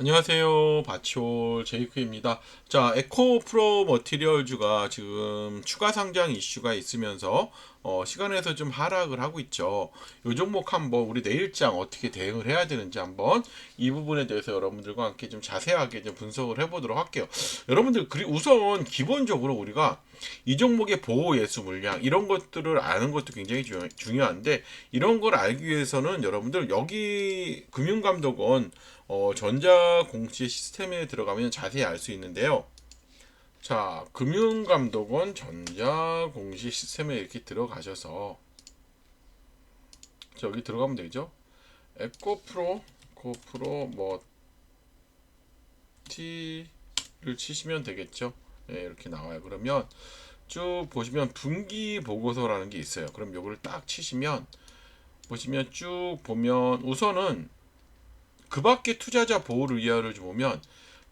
안녕하세요. 바치올 제이크입니다. 자, 에코 프로 머티리얼주가 지금 추가 상장 이슈가 있으면서 시간에서 좀 하락을 하고 있죠. 이 종목 한번 우리 내일장 어떻게 대응을 해야 되는지 한번 이 부분에 대해서 여러분들과 함께 좀 자세하게 좀 분석을 해보도록 할게요. 여러분들, 우선 기본적으로 우리가 이 종목의 보호 예수 물량 이런 것들을 아는 것도 굉장히 중요한데, 이런 걸 알기 위해서는 여러분들 여기 금융감독원 전자공시 시스템에 들어가면 자세히 알 수 있는데요. 자, 금융감독원 전자공시 시스템에 이렇게 들어가셔서 여기 들어가면 되죠. 에코프로 머티를 치시면 되겠죠. 네, 이렇게 나와요. 그러면 쭉 보시면 분기 보고서라는 게 있어요. 그럼 요거를 딱 치시면 보시면 쭉 보면 우선은 그 밖에 투자자 보호를 위하여를 보면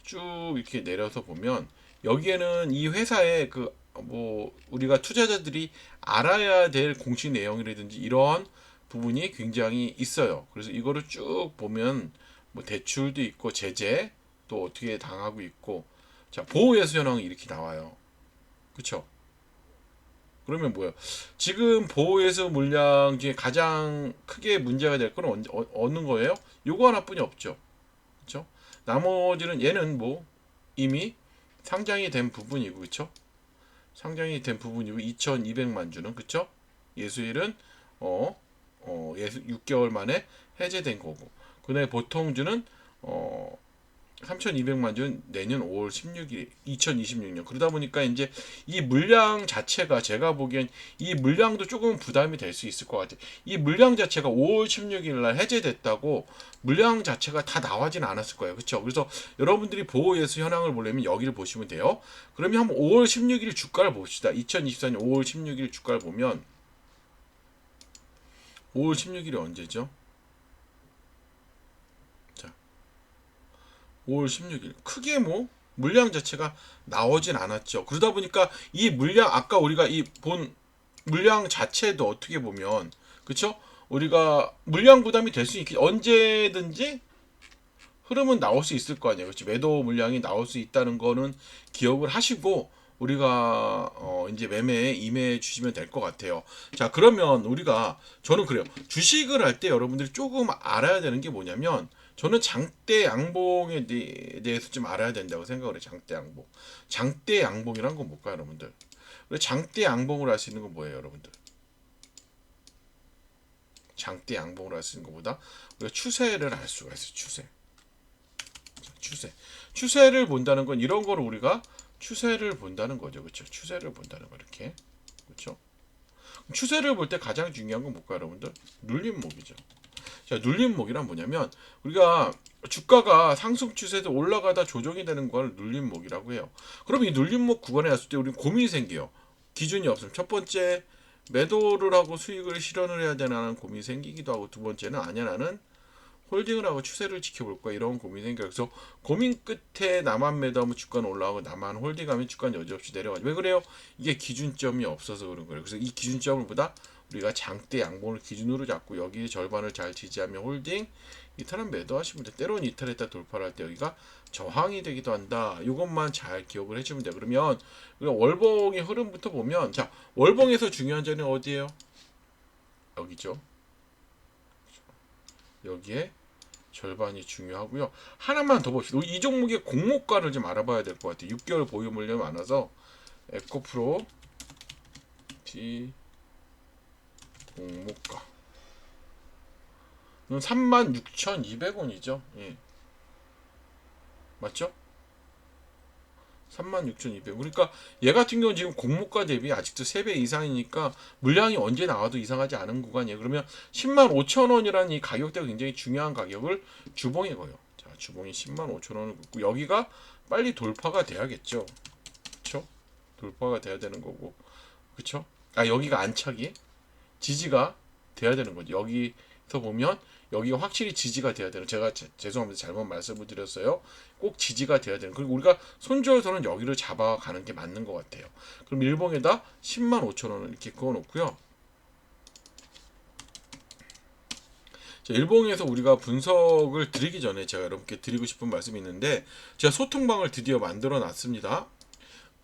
쭉 이렇게 내려서 보면 여기에는 이 회사의 그 뭐 우리가 투자자들이 알아야 될 공식 내용이라든지 이런 부분이 굉장히 있어요. 그래서 이거를 쭉 보면 뭐 대출도 있고 제재 또 어떻게 당하고 있고, 자, 보호예수 현황이 이렇게 나와요. 그쵸? 그러면 뭐예요? 지금 보호예수 물량 중에 가장 크게 문제가 될 건 어느 거예요? 요거 하나뿐이 없죠. 그쵸? 나머지는 얘는 뭐 이미 상장이 된 부분이고, 그쵸? 상장이 된 부분이고 2,200만 주는, 그쵸? 예수일은 예수 6개월 만에 해제된 거고, 그다음에 보통주는 어 3,200만 주 내년 5월 16일 2026년. 그러다 보니까 이제 이 물량 자체가 제가 보기엔 이 물량도 조금 부담이 될 수 있을 것 같아요. 이 물량 자체가 5월 16일 날 해제됐다고 물량 자체가 다 나와진 않았을 거예요. 그렇죠? 그래서 여러분들이 보호 예수 현황을 보려면 여기를 보시면 돼요. 그러면 한번 5월 16일 주가를 봅시다. 2024년 5월 16일 주가를 보면 5월 16일이 언제죠? 자, 5월 16일. 크게 뭐 물량 자체가 나오진 않았죠. 그러다 보니까 이 물량, 아까 우리가 이 본 물량 자체도 어떻게 보면, 그쵸? 우리가 물량 부담이 될 수 있기, 언제든지 흐름은 나올 수 있을 거 아니에요. 그렇지? 매도 물량이 나올 수 있다는 거는 기억을 하시고 우리가 이제 매매에 임해 주시면 될 것 같아요. 자, 그러면 우리가, 저는 그래요. 주식을 할 때 여러분들이 조금 알아야 되는 게 뭐냐면, 저는 장대 양봉에 대해서 좀 알아야 된다고 생각을 해요. 장대 양봉. 장대 양봉이란 건 뭘까요, 여러분들? 장대 양봉을 할 수 있는 건 뭐예요, 여러분들? 장대 양봉을 할 수 있는 것보다 우리가 추세를 알 수가 있어요. 추세를 본다는 건 이런 거를 우리가 추세를 본다는 거죠. 그렇죠? 추세를 본다는 거, 이렇게. 그렇죠? 추세를 볼 때 가장 중요한 건 뭘까요, 여러분들? 눌림목이죠. 자, 눌림목이란 뭐냐면 우리가 주가가 상승 추세에서 올라가다 조정이 되는 걸 눌림목이라고 해요. 그럼 이 눌림목 구간에 왔을 때 우리는 고민이 생겨요. 기준이 없으면 첫 번째, 매도를 하고 수익을 실현을 해야 되나는 고민이 생기기도 하고, 두 번째는 아니야, 나는 홀딩을 하고 추세를 지켜볼 거야, 이런 고민이 생겨요. 그래서 고민 끝에 나만 매도하면 주가는 올라가고 나만 홀딩하면 주가는 여지없이 내려가죠. 왜 그래요? 이게 기준점이 없어서 그런 거예요. 그래서 이 기준점을 보다 우리가 장대 양봉을 기준으로 잡고 여기 절반을 잘 지지하면 홀딩, 이탈은 매도하시면 돼. 때로는 이탈했다 돌파를 할 때 여기가 저항이 되기도 한다. 이것만 잘 기억을 해주면 돼. 그러면 우리가 월봉의 흐름부터 보면, 자, 월봉에서 중요한 점이 어디예요? 여기죠. 여기에 절반이 중요하고요. 하나만 더 봅시다. 이 종목의 공모가를 좀 알아봐야 될 것 같아요. 6개월 보유 물량이 많아서 에코프로 T 공모가 36,200원이죠. 예. 맞죠? 36,200원. 그러니까 얘 같은 경우는 지금 공모가 대비 아직도 3배 이상이니까 물량이 언제 나와도 이상하지 않은 구간이에요. 그러면 10만 5천 원이라는 이 가격대가 굉장히 중요한 가격을 주봉에 거요. 자, 주봉이 10만 5천 원을 긋고 여기가 빨리 돌파가 돼야겠죠. 그쵸? 돌파가 돼야 되는 거고. 그쵸? 아, 여기가 안착이 지지가 돼야 되는 거죠. 여기서 보면 여기가 확실히 지지가 돼야 되는, 제가 죄송합니다, 잘못 말씀을 드렸어요. 꼭 지지가 돼야 되는, 그리고 우리가 손절선은 여기를 잡아가는 게 맞는 것 같아요. 그럼 일봉에다 10만 5천 원을 이렇게 그어 놓고요. 자, 일봉에서 우리가 분석을 드리기 전에 제가 여러분께 드리고 싶은 말씀이 있는데, 제가 소통방을 드디어 만들어 놨습니다.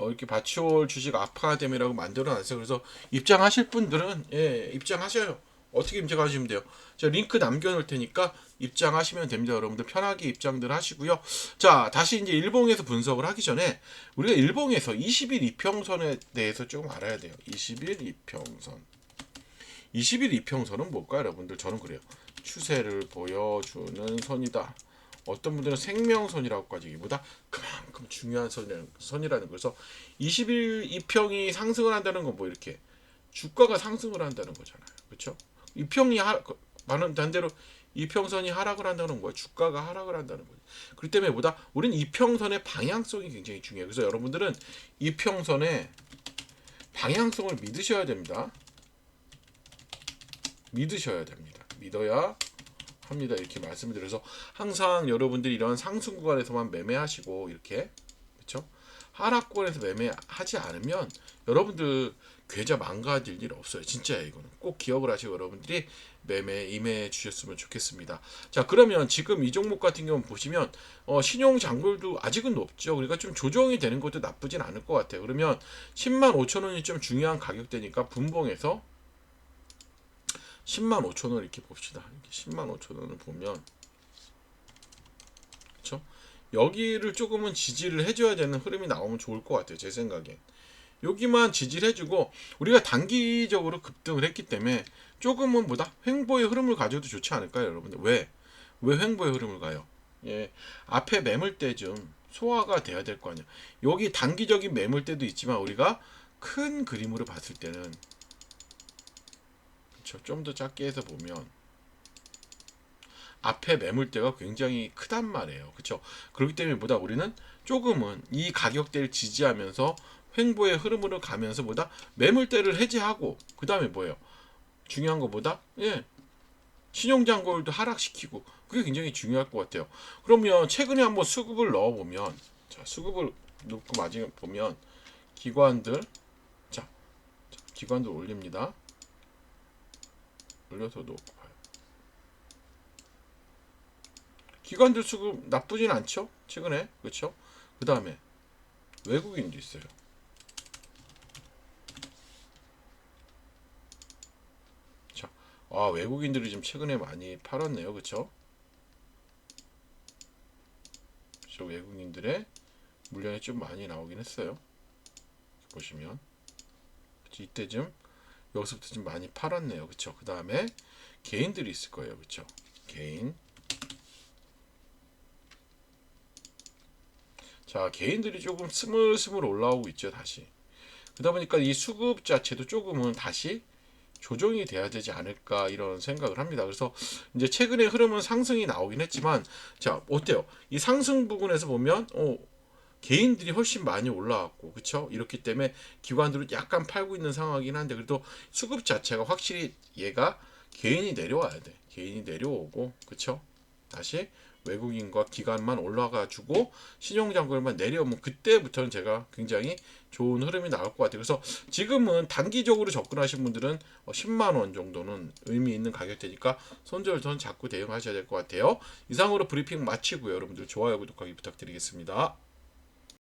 이렇게 바치올 주식 아카데미라고 만들어 놨어요. 그래서 입장하실 분들은 입장하셔요. 어떻게 입장하시면 돼요? 제가 링크 남겨놓을 테니까 입장하시면 됩니다. 여러분들 편하게 입장들 하시고요. 자, 다시 이제 일봉에서 분석을 하기 전에 우리가 일봉에서 20일 이평선에 대해서 조금 알아야 돼요. 20일 이평선. 20일 이평선은 뭘까요, 여러분들? 저는 그래요. 추세를 보여주는 선이다. 어떤 분들은 생명선이라고까지 얘기보다 그만큼 중요한 선이라는 거죠. 20일 이평이 상승을 한다는 건 뭐 이렇게 주가가 상승을 한다는 거잖아요. 그렇죠? 이평이 반대로 이평선이 하락을 한다는 건 뭐야? 주가가 하락을 한다는 거죠. 그렇기 때문에 보다 우리는 이평선의 방향성이 굉장히 중요해요. 그래서 여러분들은 이평선의 방향성을 믿으셔야 됩니다. 믿으셔야 됩니다. 믿어야 합니다. 이렇게 말씀을 드려서 항상 여러분들이 이런 상승 구간에서만 매매하시고 이렇게 그렇죠? 하락 구간에서 매매하지 않으면 여러분들 계좌 망가질 일 없어요. 진짜예요. 이거는 꼭 기억을 하시고 여러분들이 매매 임해 주셨으면 좋겠습니다. 자, 그러면 지금 이 종목 같은 경우는 보시면 신용 잔고도 아직은 높죠. 그러니까 좀 조정이 되는 것도 나쁘진 않을 것 같아요. 그러면 10만 5천 원이 좀 중요한 가격대니까 분봉에서 10만 5천 원 이렇게 봅시다. 이렇게 10만 5천 원을 보면 그렇죠? 여기를 조금은 지지를 해줘야 되는 흐름이 나오면 좋을 것 같아요. 제 생각에 여기만 지지를 해주고 우리가 단기적으로 급등을 했기 때문에 조금은 보다 횡보의 흐름을 가져도 좋지 않을까요, 여러분들? 왜 횡보의 흐름을 가요? 예, 앞에 매물대 좀 소화가 돼야 될 거 아니야. 여기 단기적인 매물대도 있지만 우리가 큰 그림으로 봤을 때는 좀 더 작게 해서 보면 앞에 매물대가 굉장히 크단 말이에요. 그렇죠? 그렇기 때문에 보다 우리는 조금은 이 가격대를 지지하면서 횡보의 흐름으로 가면서 보다 매물대를 해제하고 그 다음에 뭐예요? 중요한 것보다 신용잔고율도 하락시키고 그게 굉장히 중요할 것 같아요. 그러면 최근에 한번 수급을 넣어보면 자, 수급을 넣고 마지막에 보면 기관들 기관들 올립니다. 올려서 놓고 봐요. 기관들 수급 나쁘진 않죠? 최근에 그렇죠? 그 다음에 외국인도 있어요. 자, 외국인들이 좀 최근에 많이 팔았네요, 그렇죠? 그렇죠? 외국인들의 물량이 좀 많이 나오긴 했어요. 보시면 이때쯤 여기서부터 좀 많이 팔았네요, 그렇죠? 그 다음에 개인들이 있을 거예요, 그렇죠? 개인. 자, 개인들이 조금 스물스물 올라오고 있죠, 다시. 그러다 보니까 이 수급 자체도 조금은 다시 조정이 돼야 되지 않을까 이런 생각을 합니다. 그래서 이제 최근에 흐름은 상승이 나오긴 했지만 자, 어때요? 이 상승 부분에서 보면 개인들이 훨씬 많이 올라왔고 그쵸? 이렇기 때문에 기관들은 약간 팔고 있는 상황이긴 한데 그래도 수급 자체가 확실히 얘가 개인이 내려와야 돼. 개인이 내려오고 그쵸? 다시 외국인과 기관만 올라가지고 신용잔고율만 내려오면 그때부터는 제가 굉장히 좋은 흐름이 나올 것 같아요. 그래서 지금은 단기적으로 접근하신 분들은 10만 원 정도는 의미 있는 가격대니까 손절선 자꾸 대응하셔야 될 것 같아요. 이상으로 브리핑 마치고요. 여러분들 좋아요, 구독하기 부탁드리겠습니다.